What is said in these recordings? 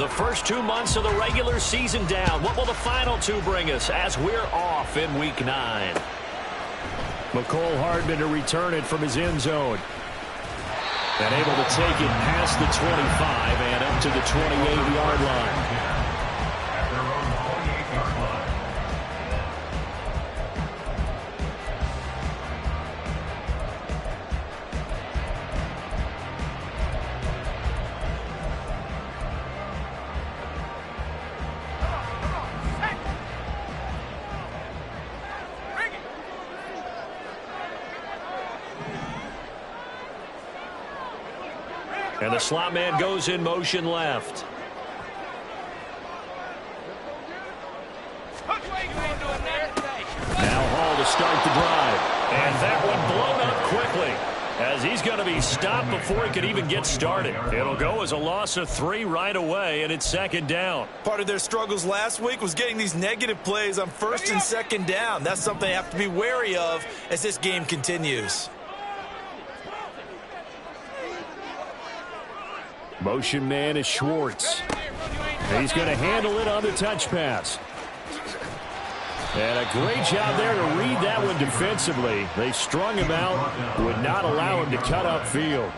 The first 2 months of the regular season down. What will the final two bring us as we're off in Week 9? McCole Hardman to return it from his end zone. And able to take it past the 25 and up to the 28-yard line. And the slot man goes in motion left. Now Hall to start the drive. And that one blown up quickly as he's going to be stopped before he could even get started. It'll go as a loss of 3 right away, and it's second down. Part of their struggles last week was getting these negative plays on first and second down. That's something they have to be wary of as this game continues. Motion man is Schwartz. He's going to handle it on the touch pass. And a great job there to read that one defensively. They strung him out, would not allow him to cut upfield.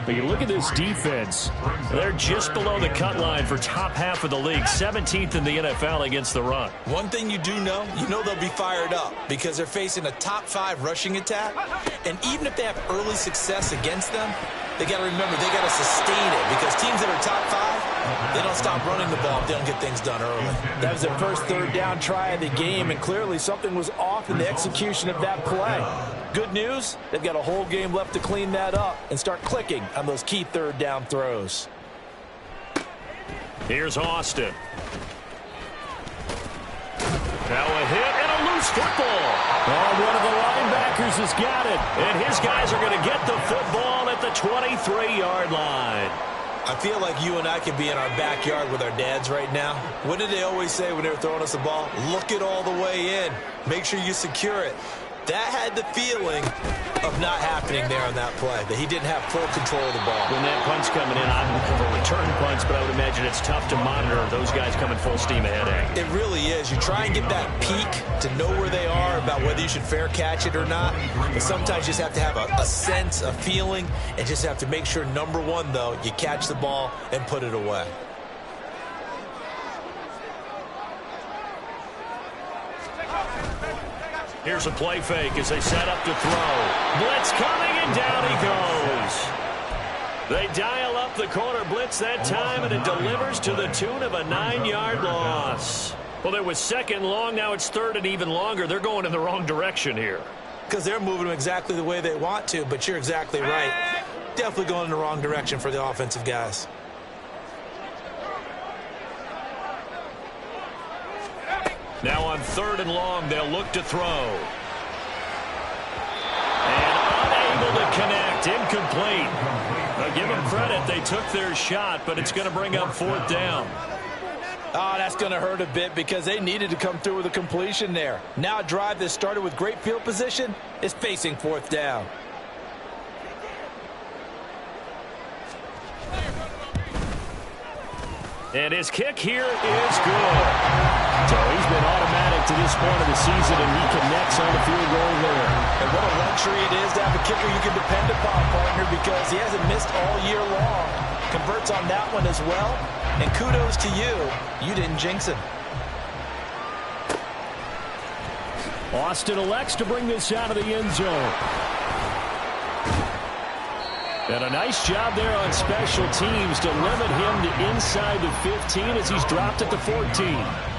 But you look at this defense, they're just below the cut line for top half of the league, 17th in the NFL against the run. One thing you do know, they'll be fired up because they're facing a top 5 rushing attack. And even if they have early success against them, they got to remember they got to sustain it because teams that are top 5, they don't stop running the ball if they don't get things done early. That was their first third down try of the game, and clearly something was off in the execution of that play. Good news, they've got a whole game left to clean that up and start clicking on those key third down throws. Here's Austin. Now a hit and a loose football. Oh, one of the linebackers has got it. And his guys are going to get the football at the 23-yard line. I feel like you and I could be in our backyard with our dads right now. What did they always say when they were throwing us the ball? Look it all the way in. Make sure you secure it. That had the feeling of not happening there on that play, that he didn't have full control of the ball. When that punt's coming in, I'm looking for return punts, but I would imagine it's tough to monitor those guys coming full steam ahead. It really is. You try and get that peek to know where they are about whether you should fair catch it or not. But sometimes you just have to have a sense, a feeling, and just have to make sure, number one, though, you catch the ball and put it away. Here's a play fake as they set up to throw. Blitz coming, and down he goes. They dial up the corner blitz that time, and it delivers to the tune of a 9-yard loss. Well, it was second long. Now it's third and even longer. They're going in the wrong direction here. Because they're moving them exactly the way they want to, but you're exactly right. Definitely going in the wrong direction for the offensive guys. Now on third and long, they'll look to throw. And unable to connect. Incomplete. Now give them credit. They took their shot, but it's going to bring up fourth down. Oh, that's going to hurt a bit because they needed to come through with a completion there. Now a drive that started with great field position is facing fourth down. And his kick here is good. So he's been automatic to this point of the season, and he connects on the field goal there. And what a luxury it is to have a kicker you can depend upon, partner, because he hasn't missed all year long. Converts on that one as well. And kudos to you. You didn't jinx him. Austin elects to bring this out of the end zone. And a nice job there on special teams to limit him to inside the 15 as he's dropped at the 14.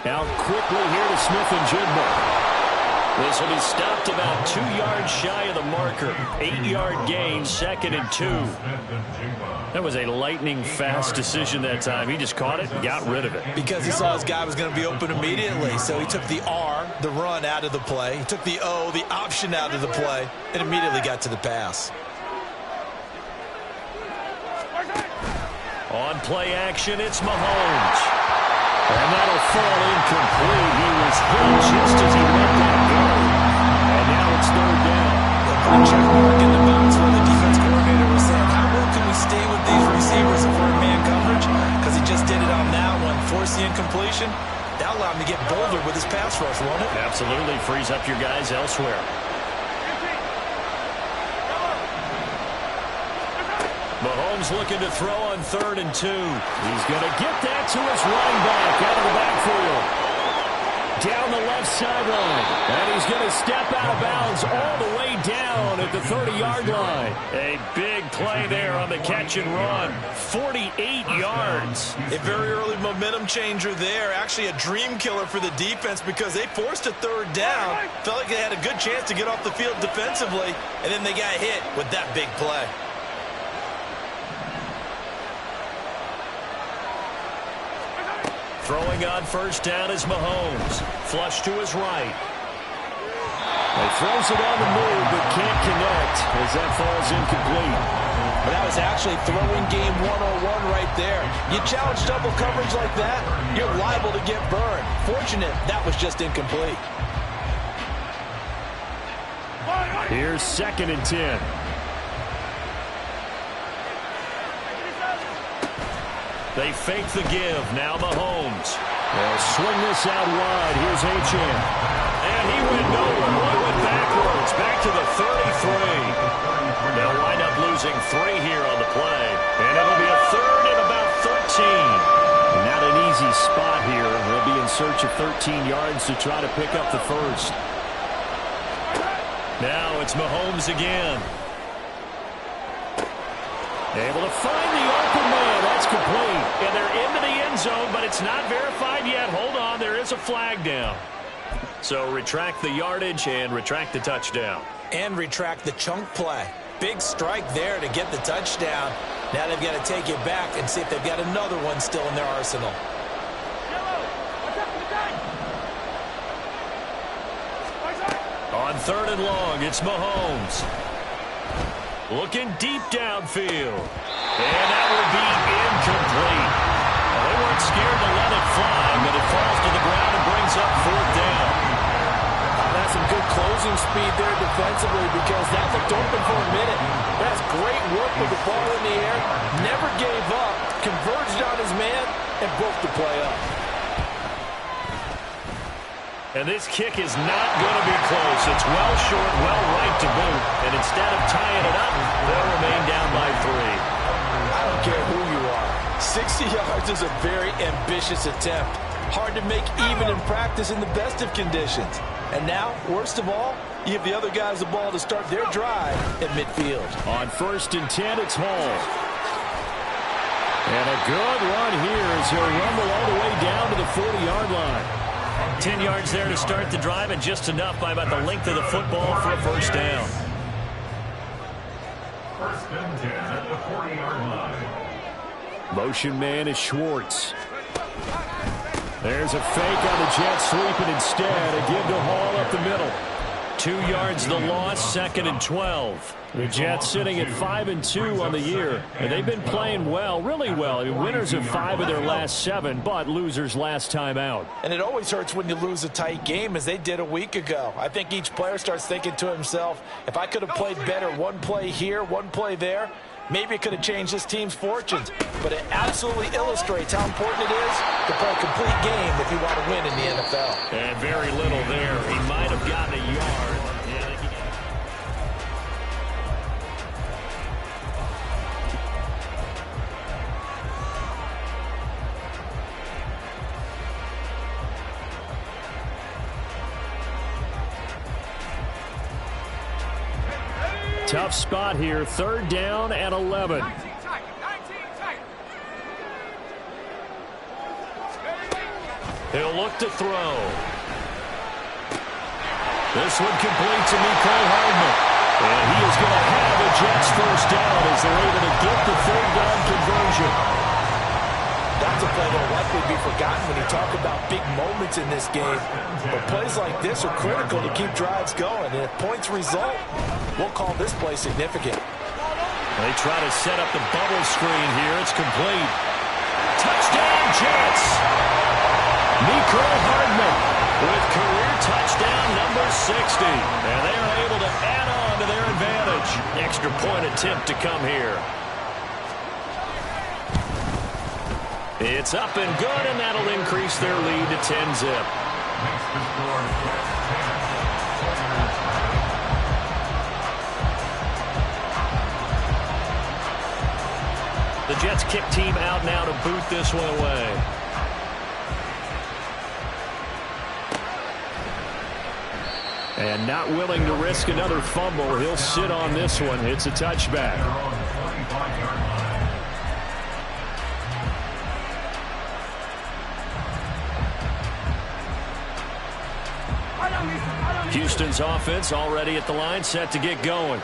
Out quickly here to Smith and Jigba. This will be stopped about 2 yards shy of the marker. 8-yard gain, 2nd and 2. That was a lightning-fast decision that time. He just caught it and got rid of it. Because he saw his guy was going to be open immediately. So he took the R, the run, out of the play. He took the O, the option, out of the play, and immediately got to the pass. On play action, it's Mahomes. And that'll fall incomplete. He was hit just as he let that go. And now it's 3rd down. They'll put a check mark in the box where the defense coordinator was saying, how well can we stay with these receivers if we're in man coverage? Because he just did it on that one. Force the incompletion. That'll allow him to get bolder with his pass rush, won't it? Absolutely. Frees up your guys elsewhere. Mahomes looking to throw on 3rd and 2. He's going to get that to his running back out of the backfield. Down the left sideline. And he's going to step out of bounds all the way down at the 30-yard line. A big play there on the catch and run. 48 yards. A very early momentum changer there. Actually a dream killer for the defense because they forced a 3rd down. Felt like they had a good chance to get off the field defensively. And then they got hit with that big play. Throwing on 1st down is Mahomes. Flush to his right. He throws it on the move, but can't connect as that falls incomplete. But that was actually throwing game 101 right there. You challenge double coverage like that, you're liable to get burned. Fortunate that was just incomplete. Here's 2nd and 10. They fake the give. Now Mahomes. They'll swing this out wide. Here's Achane. And he went nowhere. He went backwards. Back to the 33. They'll wind up losing 3 here on the play. And it'll be a 3rd and about 13. Not an easy spot here. They'll be in search of 13 yards to try to pick up the 1st. Now it's Mahomes again. Able to find the open man. That's complete. And they're into the end zone, but it's not verified yet. Hold on. There is a flag down. So retract the yardage and retract the touchdown. And retract the chunk play. Big strike there to get the touchdown. Now they've got to take it back and see if they've got another one still in their arsenal. On 3rd and long, it's Mahomes. Looking deep downfield. And that will be incomplete. Well, they weren't scared to let it fly, but it falls to the ground and brings up 4th down. That's some good closing speed there defensively because that looked open for a minute. That's great work with the ball in the air. Never gave up. Converged on his man and broke the play up. And this kick is not going to be close. It's well short, well right to boot. And instead of tying it up, they'll remain down by 3. I don't care who you are. 60 yards is a very ambitious attempt. Hard to make even in practice in the best of conditions. And now, worst of all, you give the other guys the ball to start their drive at midfield. On 1st and 10, it's Hall. And a good run here as he'll rumble all the way down to the 40-yard line. 10 yards there to start the drive, and just enough by about the length of the football for a 1st down. 1st and 10 at the 40-yard line. Motion man is Schwartz. There's a fake on the Jets sweeping instead. A give to Hall up the middle. 2 yards the loss, 2nd and 12. The Jets sitting at 5-2 on the year. And they've been playing well, really well. I mean, winners of 5 of their last 7, but losers last time out. And it always hurts when you lose a tight game, as they did a week ago. I think each player starts thinking to himself, if I could have played better one play here, one play there, maybe it could have changed this team's fortunes. But it absolutely illustrates how important it is to play a complete game if you want to win in the NFL. And very little there. He might have gotten a yard. Tough spot here, 3rd down and 11. He'll look to throw. This one complete to Mecole Hardman. And he is going to have a Jets first down as they're able to get the third down conversion. That's a play that will likely be forgotten when you talk about big moments in this game. But plays like this are critical to keep drives going. And if points result, we'll call this play significant. They try to set up the bubble screen here. It's complete. Touchdown, Jets! Mecole Hardman with career touchdown number 60. And they are able to add on to their advantage. Extra point attempt to come here. It's up and good, and that'll increase their lead to 10-zip. The Jets kick team out now to boot this one away. And not willing to risk another fumble. He'll sit on this one. It's a touchback. Houston's offense already at the line, set to get going.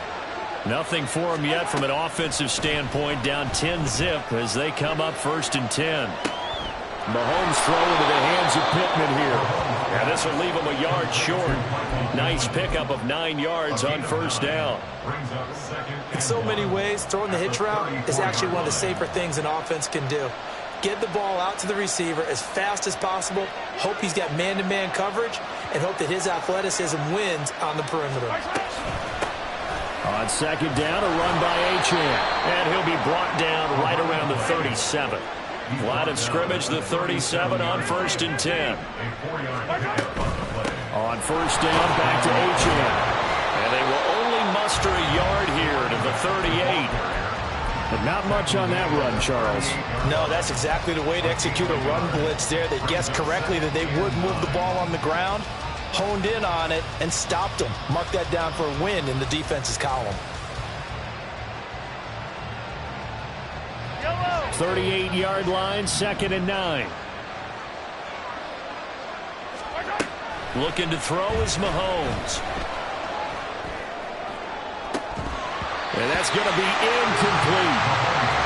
Nothing for them yet from an offensive standpoint, down 10-zip as they come up 1st and 10. Mahomes throw into the hands of Pittman here. And this will leave him a yard short. Nice pickup of 9 yards on 1st down. In so many ways, throwing the hitch route is actually one of the safer things an offense can do. Get the ball out to the receiver as fast as possible, hope he's got man-to-man coverage, and hope that his athleticism wins on the perimeter. On 2nd down, a run by Achane. And he'll be brought down right around the 37. Line of scrimmage, the 37 on 1st and 10. On 1st down, back to Achane. And they will only muster a yard here to the 38. But not much on that run, Charles. No, that's exactly the way to execute a run blitz there. They guessed correctly that they would move the ball on the ground, honed in on it, and stopped them. Mark that down for a win in the defense's column. 38-yard line, 2nd and 9. Looking to throw is Mahomes. And that's going to be incomplete.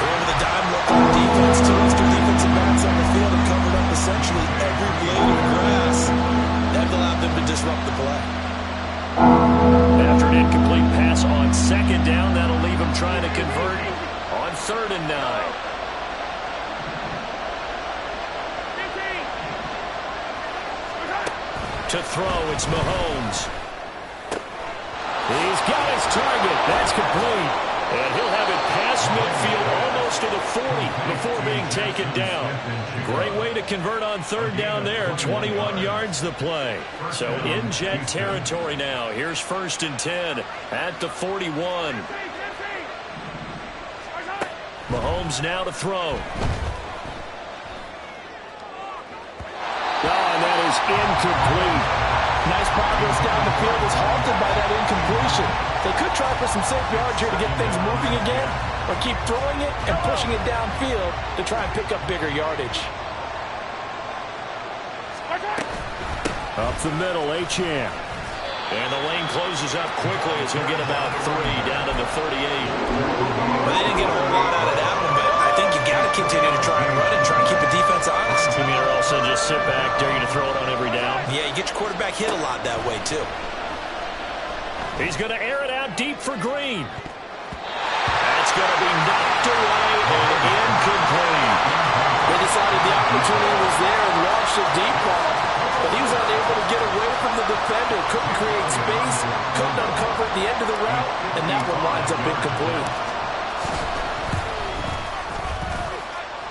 Over the dime look on defense, too. It's the defensive backs on the field and covered up essentially every blade of grass. That allowed them to disrupt the play. After an incomplete pass on 2nd down, that'll leave him trying to convert on 3rd and 9. To throw, it's Mahomes. He's got his target. That's complete. And he'll have it past midfield almost to the 40 before being taken down. Great way to convert on 3rd down there. 21 yards the play. So in Jet territory now. Here's 1st and 10 at the 41. Mahomes now to throw. And that is incomplete. Nice progress down the field is halted by that incompletion. They could try for some safe yards here to get things moving again, or keep throwing it and pushing it downfield to try and pick up bigger yardage. Up the middle, Achane. And the lane closes up quickly as he'll get about 3 down to the 38. Well, they didn't get a whole lot out of that one, but I think you got to continue to try and run and try and keep the defense honest. You mean, or else they'll just sit back, dare you to throw it on every down? Yeah, you get your quarterback hit a lot that way, too. He's going to air it out deep for Green. That's going to be knocked away and incomplete. They decided the opportunity was there and launched a deep ball, but he was unable to get away from the defender. Couldn't create space, couldn't uncover at the end of the route, and that one winds up incomplete.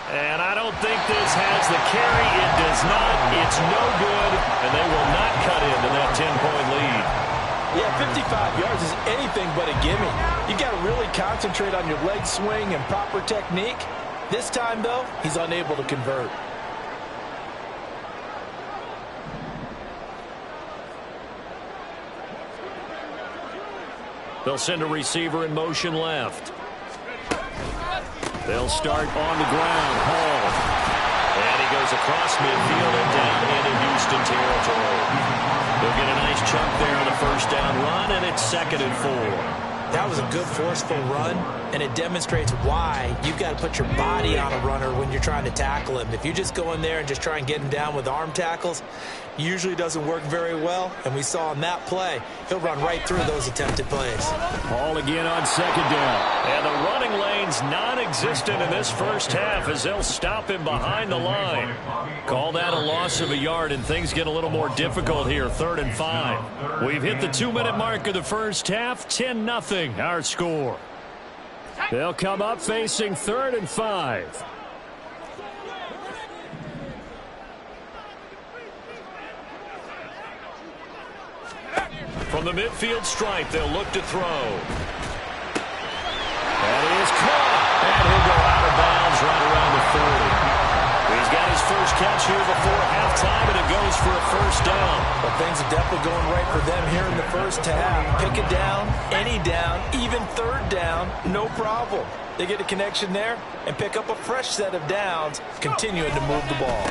And I don't think this has the carry. It does not. It's no good, and they will not cut into that 10-point lead. Yeah, 55 yards is anything but a gimme. You got to really concentrate on your leg swing and proper technique. This time, though, he's unable to convert. They'll send a receiver in motion left. They'll start on the ground. Hall. And he goes across midfield and down into Houston territory. They'll get a nice chunk there on the first down run, and it's 2nd and 4. That was a good, forceful run, and it demonstrates why you've got to put your body on a runner when you're trying to tackle him. If you just go in there and just try and get him down with arm tackles, usually doesn't work very well, and we saw in that play, he'll run right through those attempted plays. Ball again on 2nd down. And the running lane's non-existent in this first half as they'll stop him behind the line. Call that a loss of a yard, and things get a little more difficult here, 3rd and 5. We've hit the 2-minute mark of the first half, 10-0 our score. They'll come up facing 3rd and 5. From the midfield stripe, they'll look to throw. That is caught. And he'll go out of bounds right around the 30. He's got his first catch here before halftime, and it goes for a first down. Well, things are definitely going right for them here in the first half. Pick it down, any down, even 3rd down, no problem. They get a connection there and pick up a fresh set of downs, continuing to move the ball.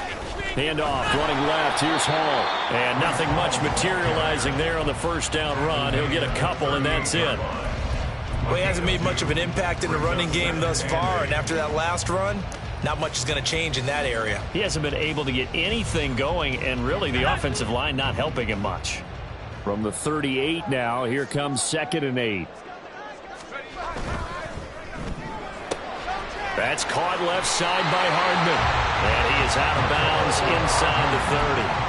Handoff, running left. Here's Hall. And nothing much materializing there on the first down run. He'll get a couple, and that's it. Well, he hasn't made much of an impact in the running game thus far, and after that last run, not much is going to change in that area. He hasn't been able to get anything going, and really the offensive line not helping him much. From the 38 now, here comes 2nd and 8. That's caught left side by Hardman. And he is out of bounds inside the 30.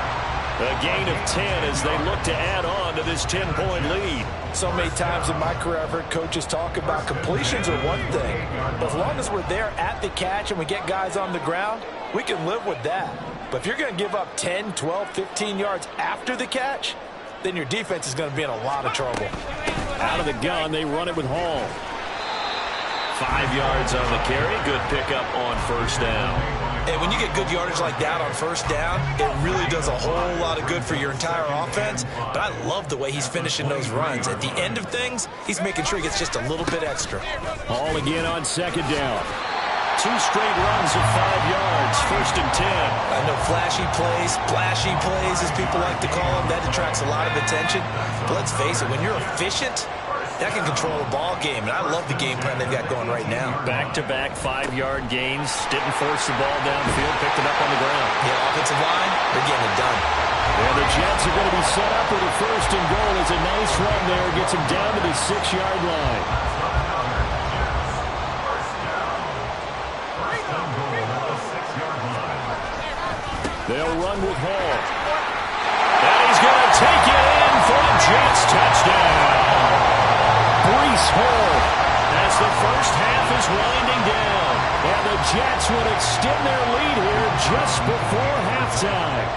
A gain of 10 as they look to add on to this 10-point lead. So many times in my career I've heard coaches talk about completions are one thing. But as long as we're there at the catch and we get guys on the ground, we can live with that. But if you're going to give up 10, 12, 15 yards after the catch, then your defense is going to be in a lot of trouble. Out of the gun, they run it with Hall. 5 yards on the carry. Good pickup on first down. And when you get good yardage like that on first down, it really does a whole lot of good for your entire offense. But I love the way he's finishing those runs. At the end of things, he's making sure he gets just a little bit extra. Hall again on 2nd down. 2 straight runs of 5 yards, 1st and 10. I know flashy plays, as people like to call them, that attracts a lot of attention. But let's face it, when you're efficient, that can control a ball game, and I love the game plan they've got going right now. Back-to-back 5-yard gains. Didn't force the ball downfield, picked it up on the ground. Yeah, offensive line, they're getting it done. And the Jets are going to be set up with a 1st and goal. It's a nice run there. Gets him down to the 6-yard line. They'll run with Hall. And he's going to take it in for a Jets touchdown. Breece Hall as the first half is winding down. And the Jets would extend their lead here just before halftime.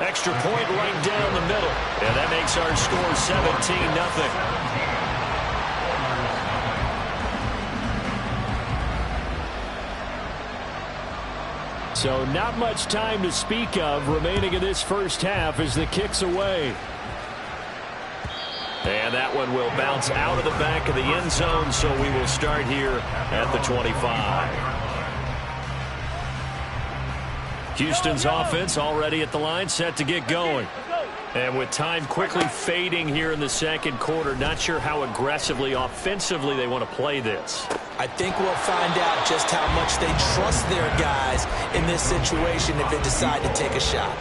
Extra point right down the middle. And that makes our score 17-0. So not much time to speak of remaining in this first half as the kick's away. And that one will bounce out of the back of the end zone, so we will start here at the 25. Houston's offense already at the line, set to get going. And with time quickly fading here in the second quarter, not sure how aggressively, offensively they want to play this. I think we'll find out just how much they trust their guys in this situation if they decide to take a shot.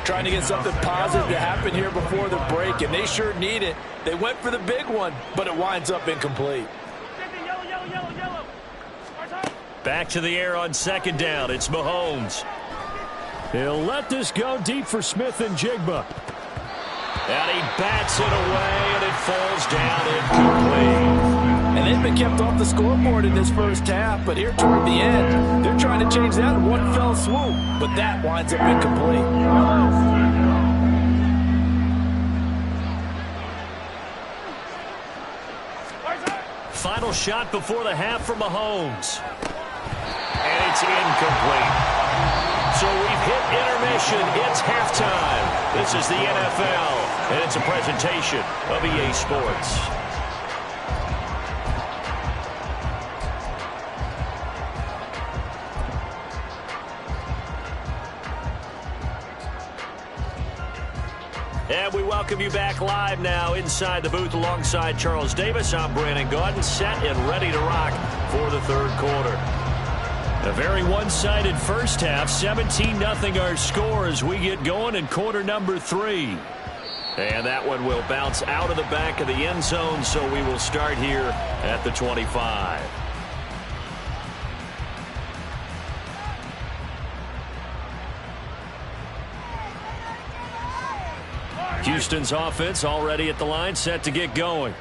Trying to get something positive to happen here before the break, and they sure need it. They went for the big one, but it winds up incomplete. Back to the air on 2nd down. It's Mahomes. He'll let this go deep for Smith and Jigba. And he bats it away, and it falls down incomplete. And they've been kept off the scoreboard in this first half, but here toward the end, they're trying to change that in one fell swoop, but that winds up incomplete. Final shot before the half for Mahomes. And it's incomplete. So we've hit intermission. It's halftime. This is the NFL, and it's a presentation of EA Sports. welcome you back live now inside the booth alongside Charles Davis. I'm Brandon Gaudin, set and ready to rock for the third quarter. A very one-sided first half, 17-0 our score as we get going in quarter number 3. And that one will bounce out of the back of the end zone, so we will start here at the 25. Houston's offense already at the line, set to get going.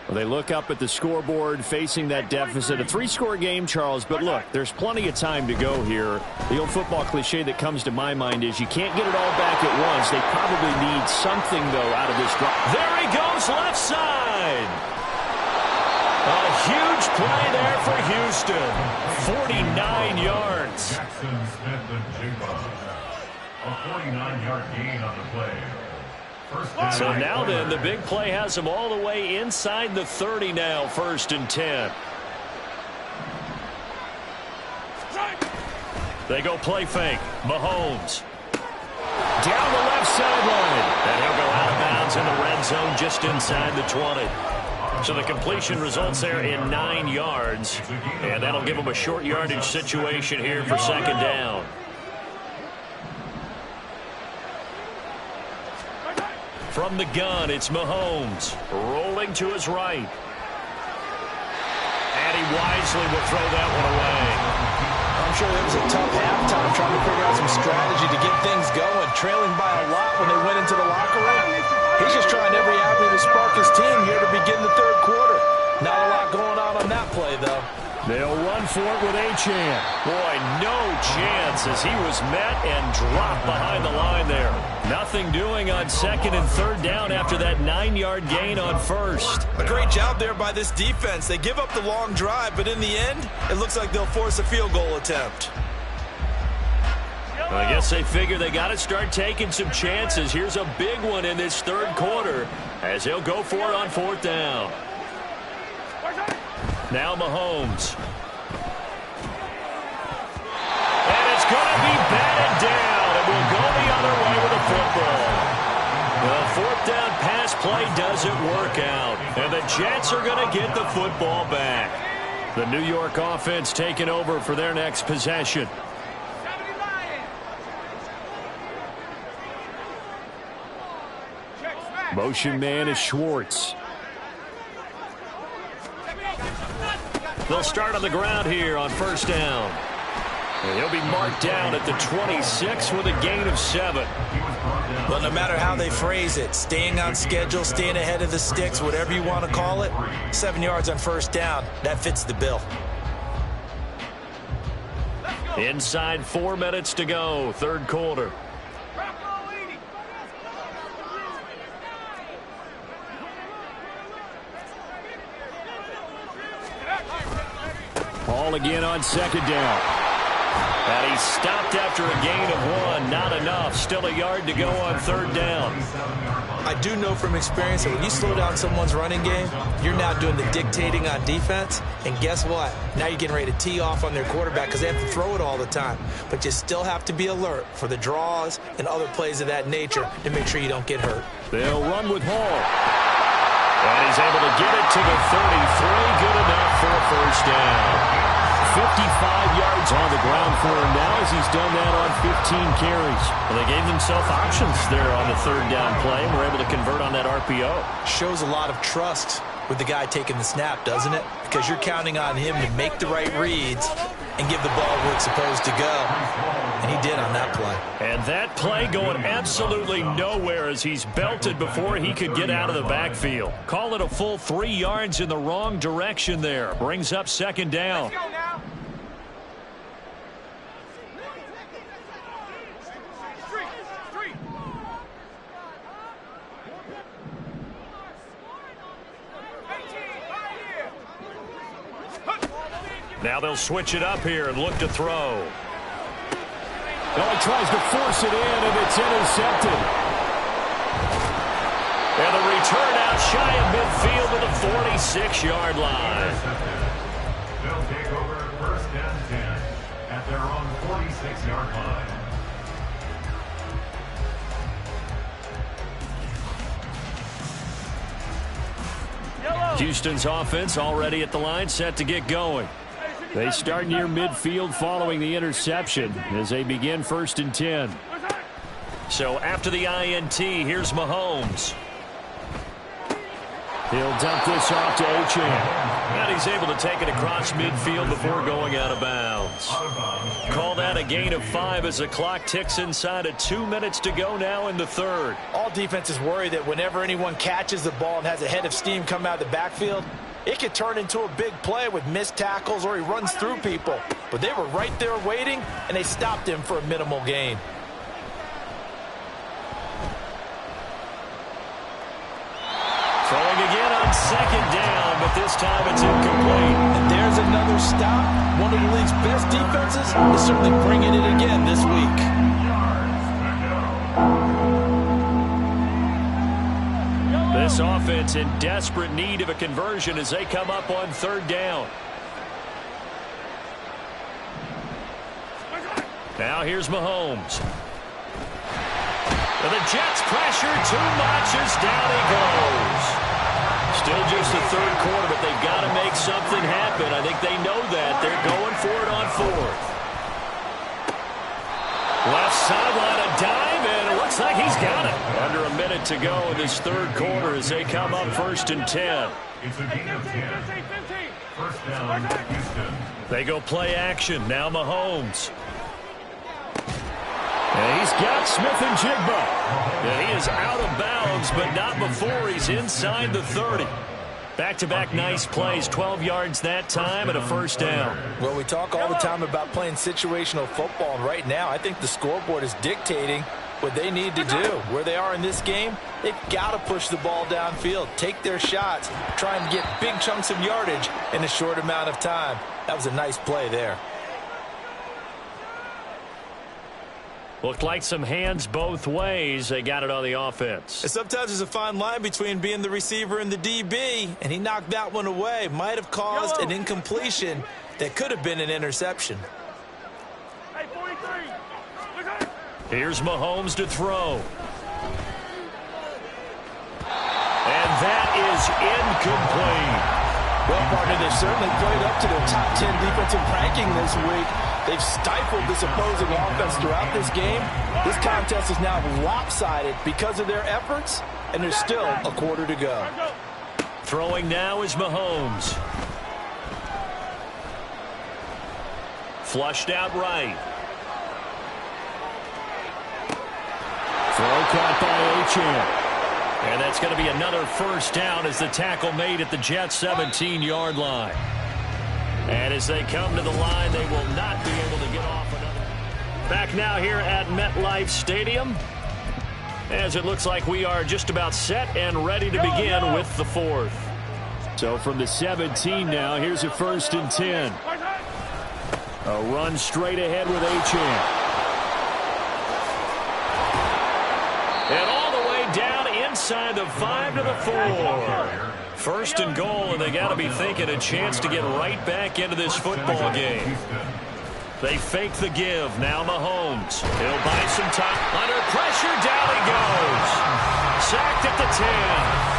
Well, they look up at the scoreboard facing that deficit. A 3-score game, Charles, but look, there's plenty of time to go here. The old football cliche that comes to my mind is you can't get it all back at once. They probably need something, though, out of this drive. There he goes, left side. A huge play there for Houston. 49 yards. Jackson Smith-Njigba. A 49-yard gain on the play. So now then, the big play has them all the way inside the 30 now, 1st and 10. They go play fake. Mahomes. Down the left sideline. And he'll go out of bounds in the red zone just inside the 20. So the completion results there in 9 yards. And that'll give them a short yardage situation here for 2nd down. From the gun, it's Mahomes. Rolling to his right. And he wisely will throw that one away. I'm sure it was a tough halftime trying to figure out some strategy to get things going. Trailing by a lot when they went into the locker room. He's just trying every avenue to spark his team here to begin the third quarter. Not a lot going on that play, though. They'll run for it with Achane. Boy, no chance as he was met and dropped behind the line there. Nothing doing on 2nd and 3rd down after that 9-yard gain on 1st. A great job there by this defense. They give up the long drive, but in the end, it looks like they'll force a field goal attempt. I guess they figure they got to start taking some chances. Here's a big one in this third quarter as he'll go for it on 4th down. Now Mahomes. And it's going to be batted down. It will go the other way with the football. The 4th down pass play doesn't work out. And the Jets are going to get the football back. The New York offense taking over for their next possession. Motion man is Schwartz. They'll start on the ground here on 1st down. And he'll be marked down at the 26 with a gain of 7. Well, no matter how they phrase it, staying on schedule, staying ahead of the sticks, whatever you want to call it, 7 yards on 1st down, that fits the bill. Inside 4 minutes to go, third quarter. Ball again on 2nd down. And he stopped after a gain of 1. Not enough. Still a yard to go on 3rd down. I do know from experience that when you slow down someone's running game, you're now doing the dictating on defense. And guess what? Now you're getting ready to tee off on their quarterback because they have to throw it all the time. But you still have to be alert for the draws and other plays of that nature to make sure you don't get hurt. They'll run with Hall. And he's able to get it to the 33. Good enough for a 1st down. 55 yards on the ground for him now as he's done that on 15 carries. Well, they gave themselves options there on the 3rd down play and were able to convert on that RPO. Shows a lot of trust with the guy taking the snap, doesn't it? Because you're counting on him to make the right reads and give the ball where it's supposed to go. And he did on that play. And that play going absolutely nowhere as he's belted before he could get out of the backfield. Call it a full 3 yards in the wrong direction there. Brings up 2nd down. Let's go now. Now they'll switch it up here and look to throw. Well, he tries to force it in, and it's intercepted. And the return out shy of midfield to the 46-yard line. They'll take over 1st and 10 at their own 46-yard line. Houston's offense already at the line, set to get going. They start near midfield following the interception as they begin 1st and 10. So after the INT, here's Mahomes. He'll dump this off to Achane. And he's able to take it across midfield before going out of bounds. Call that a gain of 5 as the clock ticks inside of 2 minutes to go now in the third. All defenses worry that whenever anyone catches the ball and has a head of steam come out of the backfield, it could turn into a big play with missed tackles or he runs through people. But they were right there waiting, and they stopped him for a minimal gain. Throwing again on 2nd down, but this time it's incomplete. And there's another stop. One of the league's best defenses is certainly bringing it again this week. This offense in desperate need of a conversion as they come up on 3rd down. Now here's Mahomes. And the Jets pressure too much as down he goes. Still just the 3rd quarter, but they've got to make something happen. I think they know that. They're going for it on 4th. Left sideline, a dive, and it looks like he's got it. Under a minute to go in this 3rd quarter as they come up 1st and 10. It's a gain of 10. 1st down, Houston. They go play action. Now Mahomes. And he's got Smith-Njigba. And he is out of bounds, but not before he's inside the 30. Back-to-back nice plays, 12 yards that time and a 1st down. Well, we talk all the time about playing situational football, and right now I think the scoreboard is dictating what they need to do. Where they are in this game, they've got to push the ball downfield, take their shots, try and get big chunks of yardage in a short amount of time. That was a nice play there. Looked like some hands both ways. They got it on the offense. And sometimes there's a fine line between being the receiver and the DB, and he knocked that one away. Might have caused an incompletion that could have been an interception. Here's Mahomes to throw. And that is incomplete. Well, partner, they've certainly played up to their top 10 defensive ranking this week. They've stifled this opposing offense throughout this game. This contest is now lopsided because of their efforts, and there's still a quarter to go. Throwing now is Mahomes. Flushed out right. Throw caught by Achane. And that's going to be another 1st down as the tackle made at the Jets' 17-yard line. And as they come to the line, they will not be able to get off another. Back now here at MetLife Stadium, as it looks like we are just about set and ready to begin with the 4th. So from the 17 now, here's a 1st and 10. A run straight ahead with Achane. And all the way down inside the 5 to the 4. 1st and goal, and they got to be thinking a chance to get right back into this football game. They fake the give. Now Mahomes. He'll buy some time. Under pressure, down he goes. Sacked at the 10.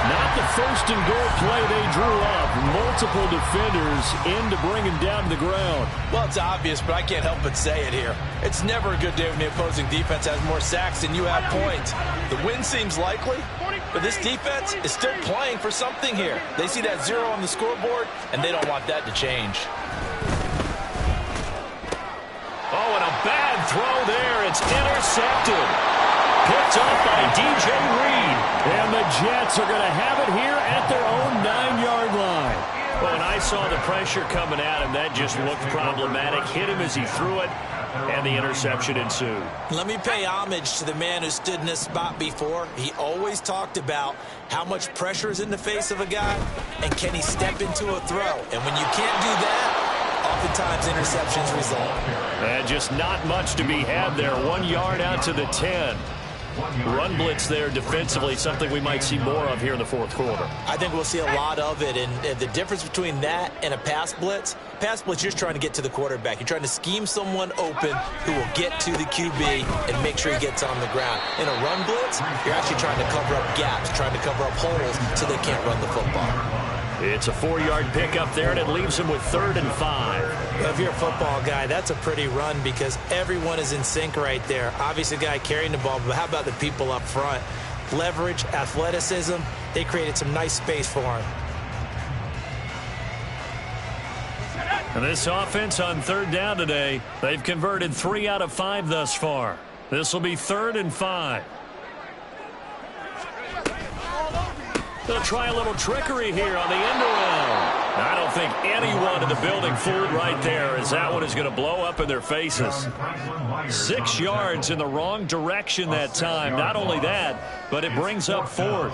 Not the 1st and goal play they drew up. Multiple defenders in to bring him down to the ground. Well, it's obvious, but I can't help but say it here. It's never a good day when the opposing defense has more sacks than you have points. The win seems likely, but this defense is still playing for something here. They see that 0 on the scoreboard, and they don't want that to change. Oh, and a bad throw there. It's intercepted. Picked up by DJ Reed. And the Jets are going to have it here at their own 9-yard line. Well, when I saw the pressure coming at him, that just looked problematic. Hit him as he threw it, and the interception ensued. Let me pay homage to the man who stood in this spot before. He always talked about how much pressure is in the face of a guy, and can he step into a throw. And when you can't do that, oftentimes interceptions result. And just not much to be had there. 1 yard out to the 10. Run blitz there defensively, something we might see more of here in the fourth quarter. I think we'll see a lot of it, and the difference between that and a pass blitz, you're just trying to get to the quarterback. You're trying to scheme someone open who will get to the QB and make sure he gets on the ground. In a run blitz, you're actually trying to cover up gaps, trying to cover up holes so they can't run the football. It's a 4-yard pickup there, and it leaves him with 3rd and 5. Well, if you're a football guy, that's a pretty run because everyone is in sync right there. Obviously, the guy carrying the ball, but how about the people up front? Leverage, athleticism, they created some nice space for him. And this offense on 3rd down today, they've converted 3 out of 5 thus far. This will be 3rd and 5. They'll try a little trickery here on the end around. I don't think anyone in the building fooled right there, as that one is going to blow up in their faces. 6 yards in the wrong direction that time. Not only that, but it brings up 4th.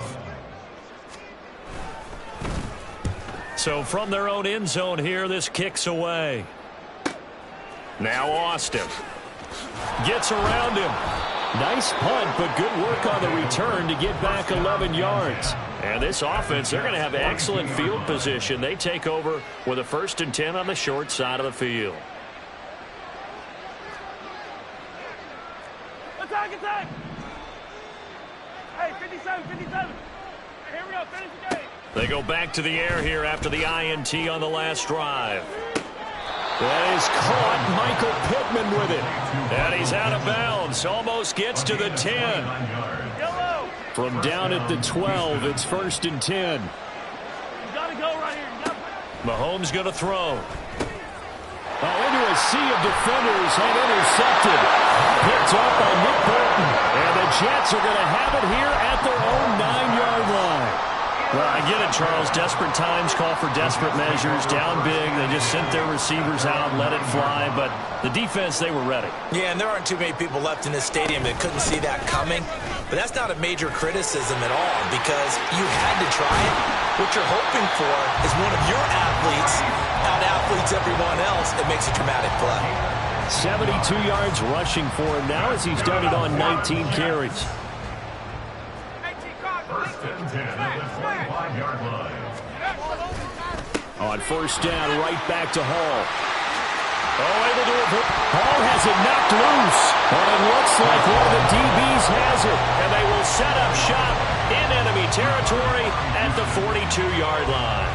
So from their own end zone here, this kicks away. Now Austin gets around him. Nice punt, but good work on the return to get back 11 yards. And this offense, they're going to have excellent field position. They take over with a 1st and 10 on the short side of the field. Attack, attack! Hey, 57, 57. Here we go, finish the game. They go back to the air here after the INT on the last drive. That is caught. Michael Pittman with it. And he's out of bounds. Almost gets to the 10. Yellow. From down at the 12, it's 1st and 10. You gotta go right here. Mahomes going to throw. Into a sea of defenders and intercepted. Picked up by Nick Bolton. And the Jets are going to have it here at their own 9-yard line. Well, I get it, Charles. Desperate times call for desperate measures. Down big. They just sent their receivers out, let it fly. But the defense, they were ready. Yeah, and there aren't too many people left in this stadium that couldn't see that coming. But that's not a major criticism at all because you had to try it. What you're hoping for is one of your athletes out-athletes everyone else and makes a dramatic play. 72 yards rushing for him now as he's done it on 19 carries. First and 10 at the 25-yard line. On 1st down, right back to Hall. Able to avoid. Hall has it knocked loose. But it looks like one of the DBs has it. And they will set up shop in enemy territory at the 42-yard line.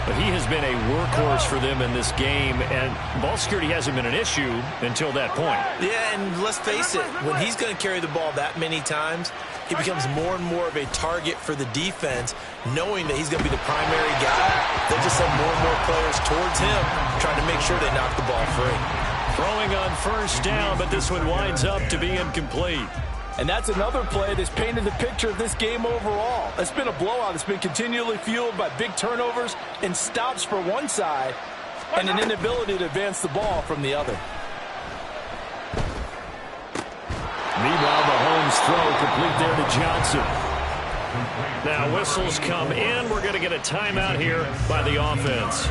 But he has been a workhorse for them in this game, and ball security hasn't been an issue until that point. Yeah, and let's face it, when he's going to carry the ball that many times, he becomes more and more of a target for the defense, knowing that he's going to be the primary guy. They'll just send more and more players towards him, trying to make sure they knock the ball free. Throwing on 1st down, but this one winds up to be incomplete. And that's another play that's painted the picture of this game overall. It's been a blowout. It's been continually fueled by big turnovers and stops for one side and an inability to advance the ball from the other. Meanwhile, Mahomes' throw complete there to Johnson. Now whistles come in. We're going to get a timeout here by the offense.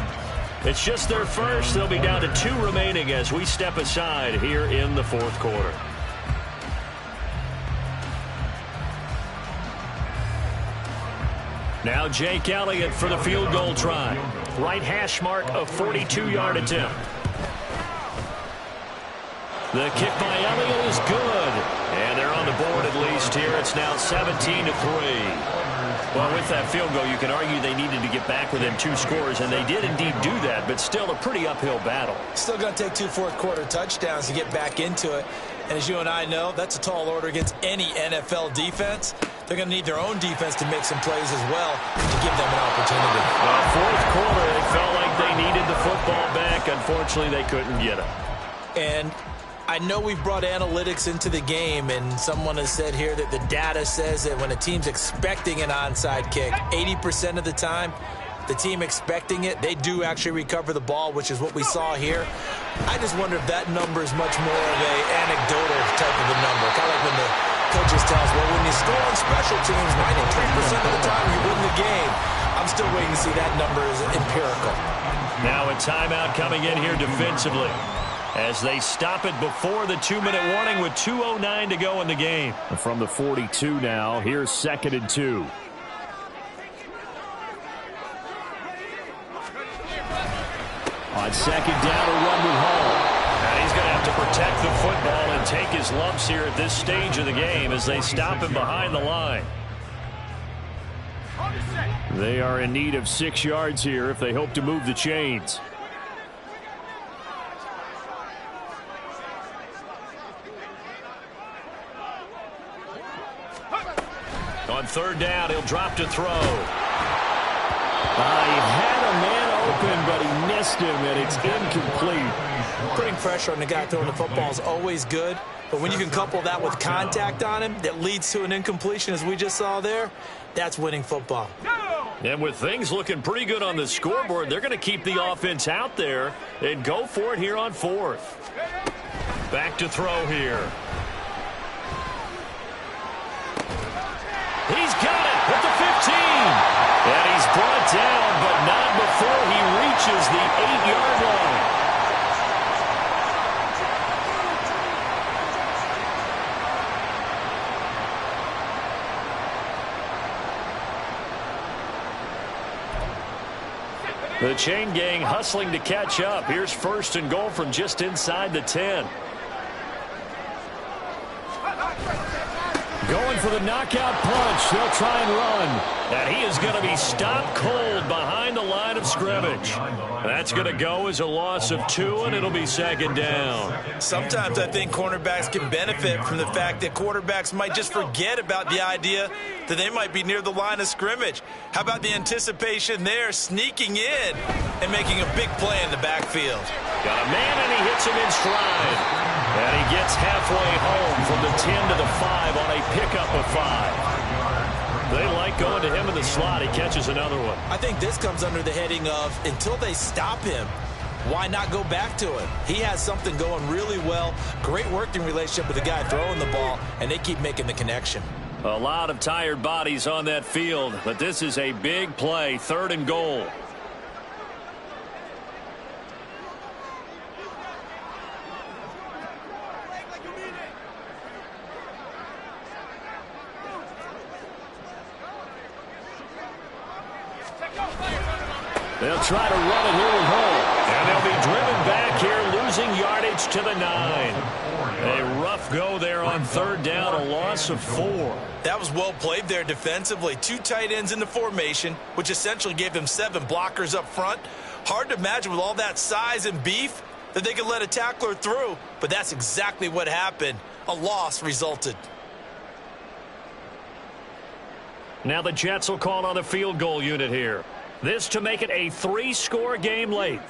It's just their first. They'll be down to 2 remaining as we step aside here in the 4th quarter. Now Jake Elliott for the field goal try. Right hash mark of 42-yard attempt. The kick by Elliott is good. And they're on the board at least here. It's now 17-3. Well, with that field goal, you can argue they needed to get back within 2 scores, and they did indeed do that, but still a pretty uphill battle. Still going to take 2 fourth-quarter touchdowns to get back into it. And as you and I know, that's a tall order against any NFL defense. They're going to need their own defense to make some plays as well to give them an opportunity. Well, 4th quarter, it felt like they needed the football back. Unfortunately, they couldn't get it. And I know we've brought analytics into the game, and someone has said here that the data says that when a team's expecting an onside kick, 80% of the time, the team expecting it, they do actually recover the ball, which is what we saw here. I just wonder if that number is much more of a anecdotal type of a number. Kind of like when the coaches tell us, well, when you score on special teams, 93% of the time you win the game. I'm still waiting to see that number is empirical. Now a timeout coming in here defensively. as they stop it before the 2-minute warning with 2:09 to go in the game. From the 42 now, here's 2nd and 2. On 2nd down, a run with Hall. And he's going to have to protect the football and take his lumps here at this stage of the game as they stop him behind the line. They are in need of 6 yards here if they hope to move the chains. On 3rd down, he'll drop to throw. He had a man open, but he missed him, and it's incomplete. Putting pressure on the guy throwing the football is always good, but when you can couple that with contact on him that leads to an incompletion, as we just saw there, that's winning football. And with things looking pretty good on the scoreboard, they're going to keep the offense out there and go for it here on 4th. Back to throw here. He's got it at the 15. And he's brought down, but not before he reaches the 8-yard line. The chain gang hustling to catch up. Here's 1st and goal from just inside the 10. Going for the knockout punch. They'll try and run. And he is going to be stopped cold behind the line of scrimmage. That's going to go as a loss of 2, and it'll be 2nd down. Sometimes I think cornerbacks can benefit from the fact that quarterbacks might just forget about the idea that they might be near the line of scrimmage. How about the anticipation there, sneaking in and making a big play in the backfield? Got a man, and he hits him in stride. And he gets halfway home from the 10 to the 5 on a pickup of 5. They like going to him in the slot. He catches another one. I think this comes under the heading of until they stop him, why not go back to it? He has something going really well. Great working relationship with the guy throwing the ball, and they keep making the connection. A lot of tired bodies on that field, but this is a big play, 3rd and goal. They'll try to run it here with Hull. And they'll be driven back here, losing yardage to the 9. A rough go there on 3rd down, a loss of 4. That was well played there defensively. 2 tight ends in the formation, which essentially gave them 7 blockers up front. Hard to imagine with all that size and beef that they could let a tackler through, but that's exactly what happened. A loss resulted. Now the Jets will call on the field goal unit here. This to make it a 3-score game late.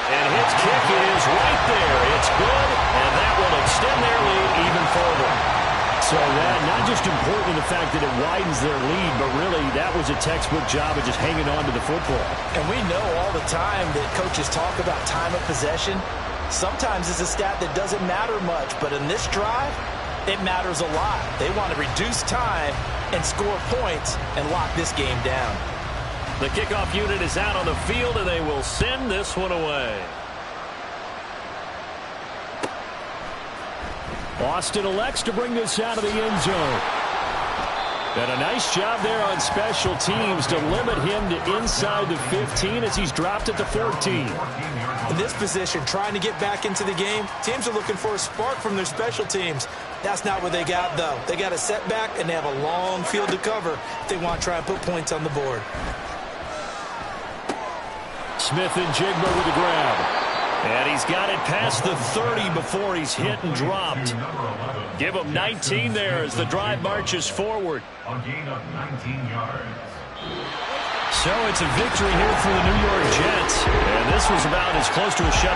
And his kick is right there. It's good, and that will extend their lead even further. So that not just important in the fact that it widens their lead, but really that was a textbook job of just hanging on to the football. And we know all the time that coaches talk about time of possession. Sometimes it's a stat that doesn't matter much, but in this drive, it matters a lot. They want to reduce time and score points and lock this game down. The kickoff unit is out on the field, and they will send this one away. Austin elects to bring this out of the end zone. And a nice job there on special teams to limit him to inside the 15 as he's dropped at the 14. In this position, trying to get back into the game, teams are looking for a spark from their special teams. That's not what they got, though. They got a setback, and they have a long field to cover if they want to try and put points on the board. Smith and Jigba with the grab. And he's got it past the 30 before he's hit and dropped. Give him 19 there as the drive marches forward. A gain of 19 yards. So it's a victory here for the New York Jets. And this was about as close to a shutout